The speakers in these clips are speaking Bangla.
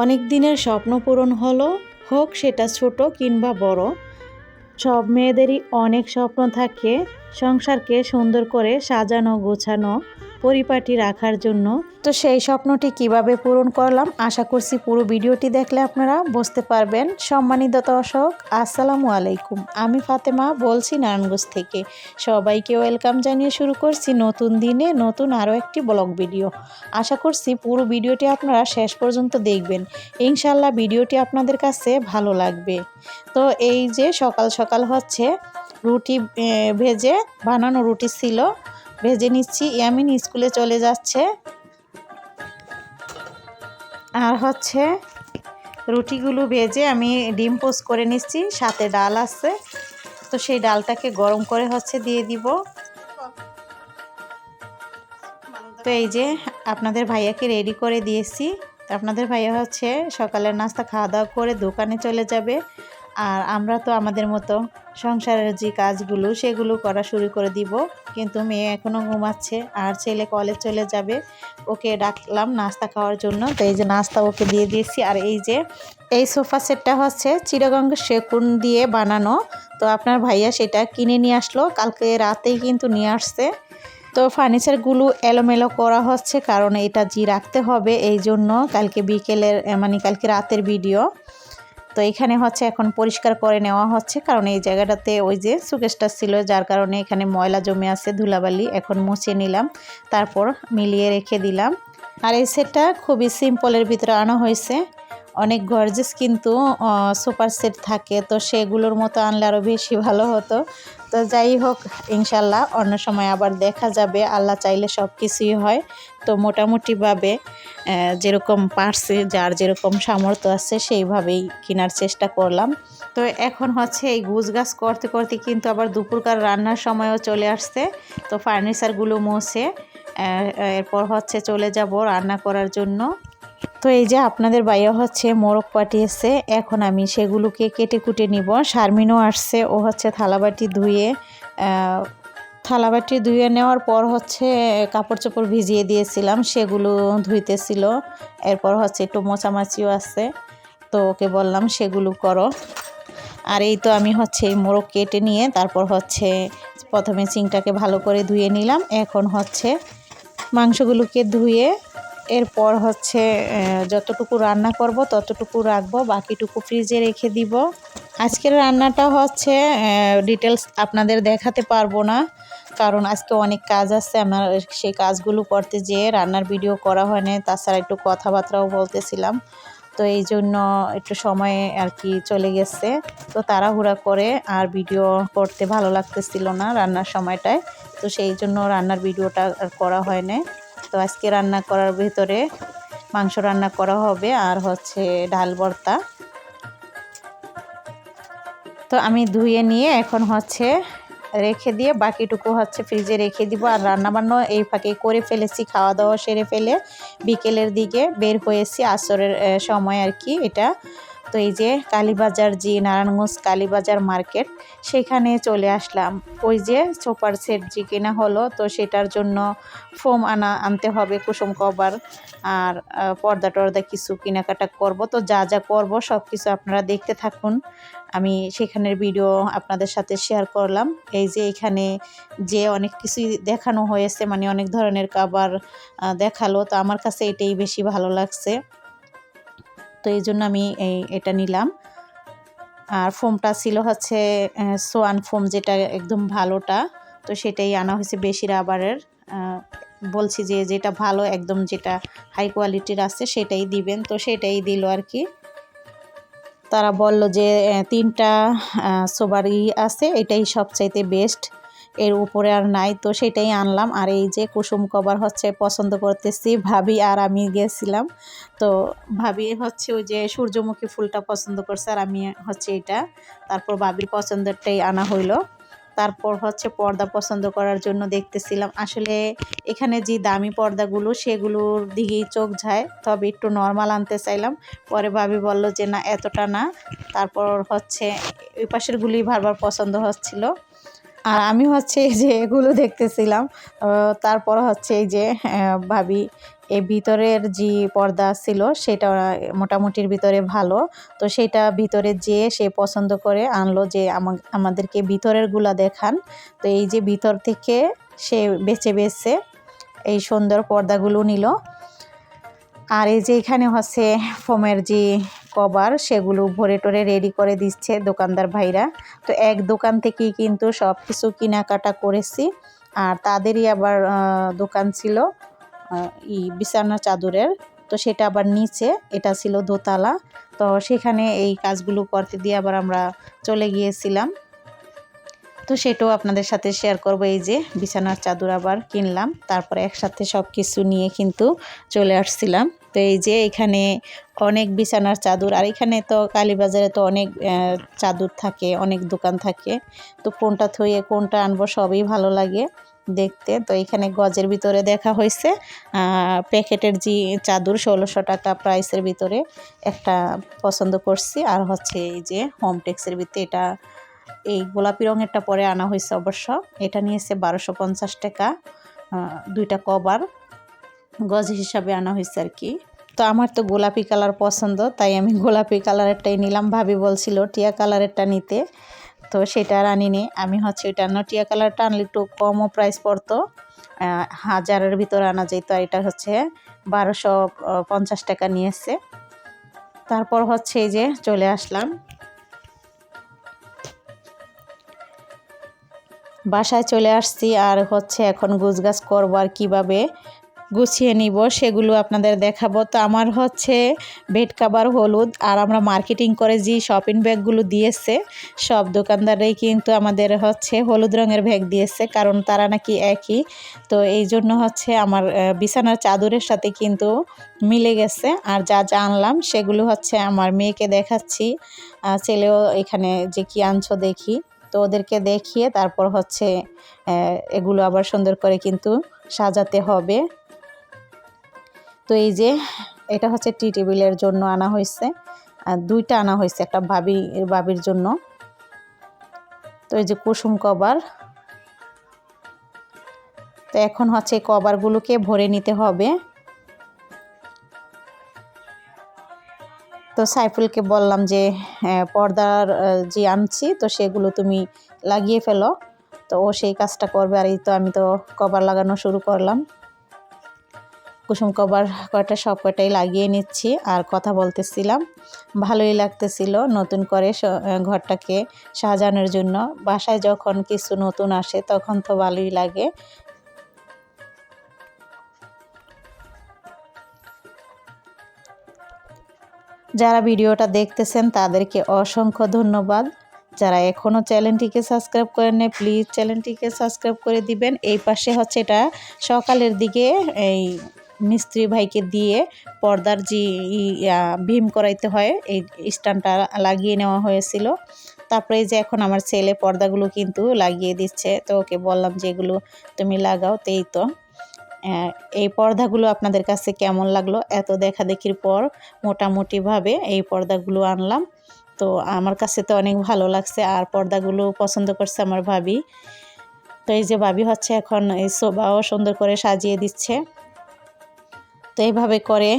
অনেক দিনের স্বপ্ন পূরণ হলো, হোক সেটা ছোট কিংবা বড়। সব মেয়েদেরই অনেক স্বপ্ন থাকে সংসারকে সুন্দর করে সাজানো গোছানো পরিপাটি রাখার জন্য। তো সেই স্বপ্নটি কিভাবে পূরণ করলাম আশা করছি পুরো ভিডিওটি দেখলে আপনারা বুঝতে পারবেন। সম্মানিত দর্শক, আসসালামু আলাইকুম। আমি ফাতেমা বলছি নারায়ণগঞ্জ থেকে। সবাইকে ওয়েলকাম জানিয়ে শুরু করছি নতুন দিনে নতুন আরও একটি ব্লগ ভিডিও। আশা করছি পুরো ভিডিওটি আপনারা শেষ পর্যন্ত দেখবেন, ইনশাল্লাহ ভিডিওটি আপনাদের কাছে ভালো লাগবে। তো এই যে সকাল সকাল হচ্ছে রুটি ভেজে বানানো রুটি ছিল, ভেজে নিচ্ছি। ইয়ামিন স্কুলে চলে যাচ্ছে আর হচ্ছে রুটিগুলো ভেজে আমি ডিম পোস্ট করে নিচ্ছি, সাথে ডাল আছে। তো সেই ডালটাকে গরম করে হচ্ছে দিয়ে দিব। তো এই যে আপনাদের ভাইয়াকে রেডি করে দিয়েছি। আপনাদের ভাইয়া হচ্ছে সকালের নাস্তা খাওয়া দাওয়া করে দোকানে চলে যাবে, আর আমরা তো আমাদের মতো সংসারের যে কাজগুলো সেগুলো করা শুরু করে দিব। কিন্তু মেয়ে এখনও ঘুমাচ্ছে আর ছেলে কলেজ চলে যাবে, ওকে ডাকলাম নাস্তা খাওয়ার জন্য। তো এই যে নাস্তা ওকে দিয়ে দিয়েছি। আর এই যে এই সোফা সেটটা হচ্ছে চিটাগংগের সেগুন দিয়ে বানানো। তো আপনার ভাইয়া সেটা কিনে নিয়ে আসলো, কালকে রাতেই কিন্তু নিয়ে আসছে। তো ফার্নিচারগুলো এলোমেলো করা হচ্ছে, কারণ এটা জি রাখতে হবে, এই জন্য কালকে বিকেলের মানে কালকে রাতের ভিডিও। তো এখানে হচ্ছে এখন পরিষ্কার করে নেওয়া হচ্ছে, কারণ এই জায়গাটাতে ওই যে সুকেশটা ছিল, যার কারণে এখানে ময়লা জমে আছে, ধুলাবালি। এখন মুছে নিলাম, তারপর মিলিয়ে রেখে দিলাম। আর এই সেটটা খুবই সিম্পলের ভিতরে আনা হয়েছে। অনেক গর্জিয়াস কিন্তু সুপার সেট থাকে, তো সেগুলোর মতো আনলে আরও বেশি ভালো হতো। তো যাই হোক, ইনশাল্লাহ অন্য সময় আবার দেখা যাবে, আল্লাহ চাইলে সব কিছুই হয়। তো মোটামুটিভাবে যেরকম পারছে, যার যেরকম সামর্থ্য আছে সেইভাবেই কেনার চেষ্টা করলাম। তো এখন হচ্ছে এই গুছগাছ করতে করতে কিন্তু আবার দুপুরকার রান্নার সময়ও চলে আসছে। তো ফার্নিচারগুলো মুছে এরপর হচ্ছে চলে যাব রান্না করার জন্য। তো এই যে আপনাদের ভাইয়া হচ্ছে মোরগ পাঠিয়েছে, এখন আমি সেগুলোকে কেটে কুটে নিব। শারমিনও আসছে, ও হচ্ছে থালাবাটি ধুয়ে নেওয়ার পর হচ্ছে কাপড় চোপড় ভিজিয়ে দিয়েছিলাম, সেগুলো ধুইতেছিল। এরপর হচ্ছে একটু মোছামাছিও আছে, তো ওকে বললাম সেগুলো করো। আর এই তো আমি হচ্ছে এই মোরগ কেটে নিয়ে তারপর হচ্ছে প্রথমে চিংটাকে ভালো করে ধুয়ে নিলাম। এখন হচ্ছে মাংসগুলোকে ধুয়ে এরপর হচ্ছে যতটুকু রান্না করব ততটুকু রাখবো, বাকিটুকু ফ্রিজে রেখে দিব। আজকের রান্নাটা হচ্ছে ডিটেলস আপনাদের দেখাতে পারবো না, কারণ আজকে অনেক কাজ আছে। আমার সেই কাজগুলো করতে যেয়ে রান্নার ভিডিও করা হয়নি, তাছাড়া একটু কথাবার্তাও বলতেছিলাম। তো এই জন্য একটু সময় আর কি চলে গেছে। তো তাড়াহুড়া করে আর ভিডিও করতে ভালো লাগতেছিল না রান্নার সময়টায়, তো সেই জন্য রান্নার ভিডিওটা আর করা হয় না। তো আজকে রান্না করার ভিতরে মাংস রান্না করা হবে আর হচ্ছে ডাল ভর্তা। তো আমি ধুয়ে নিয়ে এখন হচ্ছে রেখে দিয়ে বাকিটুকু হচ্ছে ফ্রিজে রেখে দিব। আর রান্নাবান্না এই ফাঁকে করে ফেলেছি, খাওয়া দাওয়া সেরে ফেলে বিকেলের দিকে বের হয়েছি, আসরের সময় আর কি এটা। তো এই যে কালীবাজার, যে নারায়ণগঞ্জ কালীবাজার মার্কেট, সেখানে চলে আসলাম। ওই যে সোফার সেট যে কেনা হলো, তো সেটার জন্য ফোম আনতে হবে, কুসুম কভার আর পর্দা টর্দা কিছু কেনাকাটা করব। তো যা যা করব সব কিছু আপনারা দেখতে থাকুন, আমি সেখানের ভিডিও আপনাদের সাথে শেয়ার করলাম। এই যে এখানে যে অনেক কিছুই দেখানো হয়েছে, মানে অনেক ধরনের খাবার দেখালো, তো আমার কাছে এটাই বেশি ভালো লাগছে, তো এই জন্য আমি এটা নিলাম। আর ফোমটা ছিল হচ্ছে সোয়ান ফোম, যেটা একদম ভালোটা, তো সেটাই আনা হয়েছে বেশি রাবারের। বলছি যে যেটা ভালো একদম, যেটা হাই কোয়ালিটির আছে সেটাই দিবেন, তো সেটাই দিল আর কি। তারা বলল যে 3টা সোবারই আছে, এটাই সবচাইতে বেস্ট, এর উপরে আর নাই, তো সেটাই আনলাম। আর এই যে কুসুম কভার হচ্ছে পছন্দ করতেছি, ভাবি আর আমি গেছিলাম। তো ভাবি হচ্ছে ওই যে সূর্যমুখী ফুলটা পছন্দ করছে, আর আমি হচ্ছে এটা। তারপর ভাবির পছন্দেরটাই আনা হইলো। তারপর হচ্ছে পর্দা পছন্দ করার জন্য দেখতেছিলাম। আসলে এখানে যে দামি পর্দাগুলো সেগুলোর দিকেই চোখ যায়, তবে একটু নর্মাল আনতে চাইলাম। পরে ভাবি বলল যে না, এতটা না। তারপর হচ্ছে ওই পাশেরগুলি বারবার পছন্দ হচ্ছিল, আর আমি হচ্ছে এই যে এগুলো দেখতেছিলাম। তারপর হচ্ছে এই যে ভাবি এই ভিতরের যে পর্দা ছিল সেটা মোটামুটির ভিতরে ভালো, তো সেটা ভিতরে যেয়ে সে পছন্দ করে আনলো যে আমাদেরকে ভিতরের গুলা দেখান। তো এই যে ভিতর থেকে সে বেছে বেছে এই সুন্দর পর্দাগুলো নিল। আর এই যে এখানে হচ্ছে ফোমের যে কভার সেগুলো ভরে টরে রেডি করে দিচ্ছে দোকানদার ভাইরা। তো এক দোকান থেকেই কিন্তু সব কিছু কেনাকাটা করেছি। আর তাদেরই আবার দোকান ছিল বিছানা চাদরের, তো সেটা আবার নিচে, এটা ছিল দোতলা। তো সেখানে এই কাজগুলো করতে দিয়ে আবার আমরা চলে গিয়েছিলাম। তো সেটাও আপনাদের সাথে শেয়ার করব। এই যে বিছানার চাদর আবার কিনলাম, তারপরে একসাথে সব কিছু নিয়ে কিন্তু চলে আসছিলাম। তো এই যে এখানে অনেক বিছানার চাদর, আর এখানে তো কালীবাজারে তো অনেক চাদর থাকে, অনেক দোকান থাকে, তো কোনটা থইয়ে কোনটা আনবো সবই ভালো লাগে দেখতে। তো এখানে গজের ভিতরে দেখা হয়েছে প্যাকেটের যে চাদর 1600 টাকা প্রাইসের ভিতরে একটা পছন্দ করছি। আর হচ্ছে এই যে হোমটেক্সের ভিতরে এটা এই গোলাপি রঙেরটা পরে আনা হয়েছে অবশ্য, এটা নিয়েছে 1250 টাকা। দুইটা কভার গজ হিসাবে আনা হয়েছে আর কি। তো আমার তো গোলাপি কালার পছন্দ, তাই আমি গোলাপি কালারেরটাই নিলাম। ভাবি বলছিল টিয়া কালারেরটা নিতে, তো সেটা আর আনিনি। আমি হচ্ছে ওইটা টিয়া কালারটা আনলে একটু কমও প্রাইস পড়তো, 1000-এর ভিতরে আনা যেত। এটা হচ্ছে 1250 টাকা নিয়েছে। তারপর হচ্ছে এই যে চলে আসলাম বাসায়, চলে আসছি। আর হচ্ছে এখন গুছগাছ করবো আর কীভাবে গুছিয়ে নিব সেগুলো আপনাদের দেখাবো। তো আমার হচ্ছে বেড কাভার হলুদ, আর আমরা মার্কেটিং করে যে শপিং ব্যাগগুলো দিয়েছে সব দোকানদাররাই কিন্তু আমাদের হচ্ছে হলুদ রঙের ব্যাগ দিয়েছে, কারণ তারা নাকি একই। তো এই জন্য হচ্ছে আমার বিছানার চাদরের সাথে কিন্তু মিলে গেছে। আর যা যা আনলাম সেগুলো হচ্ছে আমার মেয়েকে দেখাচ্ছি, ছেলেও এখানে যে কি আনছো দেখি। তো ওদেরকে দেখিয়ে তারপর হচ্ছে এগুলো আবার সুন্দর করে কিন্তু সাজাতে হবে। তো এই যে এটা হচ্ছে টি টেবিলের জন্য আনা হয়েছে, আর দুইটা আনা হয়েছে, একটা বাবির জন্য। তো এই যে কুসুম কভার। তো এখন হচ্ছে কভারগুলোকে ভরে নিতে হবে। তো সাইফুলকে বললাম যে পর্দার যে আনছি তো সেগুলো তুমি লাগিয়ে ফেলো, তো ও সেই কাজটা করবে। আর এই তো আমি তো কভার লাগানো শুরু করলাম। কুসুম কভার কয়টা সব কয়টাই লাগিয়ে নিচ্ছি আর কথা বলতেছিলাম। ভালোই লাগতেছিল নতুন করে ঘরটাকে সাজানোর জন্য। বাসায় যখন কিছু নতুন আসে তখন তো ভালোই লাগে। যারা ভিডিওটা দেখতেছেন তাদেরকে অসংখ্য ধন্যবাদ। যারা এখনও চ্যানেলটিকে সাবস্ক্রাইব করেন না প্লিজ চ্যানেলটিকে সাবস্ক্রাইব করে দিবেন। এই পাশে হচ্ছে এটা সকালের দিকে এই মিস্ত্রি ভাইকে দিয়ে পর্দার যে ভীম করাইতে হয় এই স্ট্যান্ডটা লাগিয়ে নেওয়া হয়েছিল। তারপরে যে এখন আমার ছেলে পর্দাগুলো কিন্তু লাগিয়ে দিচ্ছে, তো ওকে বললাম যে এগুলো তুমি লাগাও। তো এই তো এই পর্দাগুলো আপনাদের কাছে কেমন লাগলো? এত দেখাদেখির পর মোটামুটিভাবে এই পর্দাগুলো আনলাম। তো আমার কাছে তো অনেক ভালো লাগছে, আর পর্দাগুলো পছন্দ করছে আমার ভাবি। তো এই যে ভাবি হচ্ছে এখন এই সোফাও সুন্দর করে সাজিয়ে দিচ্ছে। তো এইভাবে করে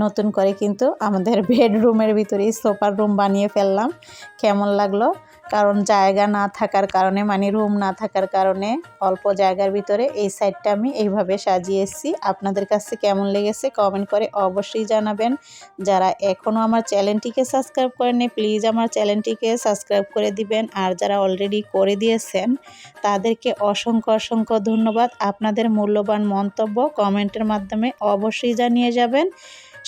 নতুন করে কিন্তু আমাদের বেডরুমের ভিতরেই সোফার রুম বানিয়ে ফেললাম। কেমন লাগলো? কারণ জায়গা না থাকার কারণে, মানে রুম না থাকার কারণে অল্প জায়গার ভিতরে এই সাইডটা আমি এইভাবে সাজিয়েছি। আপনাদের কাছে কেমন লেগেছে কমেন্ট করে অবশ্যই জানাবেন। যারা এখনও আমার চ্যানেলটিকে সাবস্ক্রাইব করেননি প্লিজ আমার চ্যানেলটিকে সাবস্ক্রাইব করে দিবেন। আর যারা অলরেডি করে দিয়েছেন তাদেরকে অসংখ্য অসংখ্য ধন্যবাদ। আপনাদের মূল্যবান মন্তব্য কমেন্টের মাধ্যমে অবশ্যই জানিয়ে যাবেন।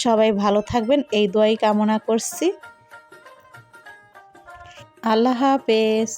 সবাই ভালো থাকবেন এই দোয়াই কামনা করছি। আল্লাহ হাফেজ।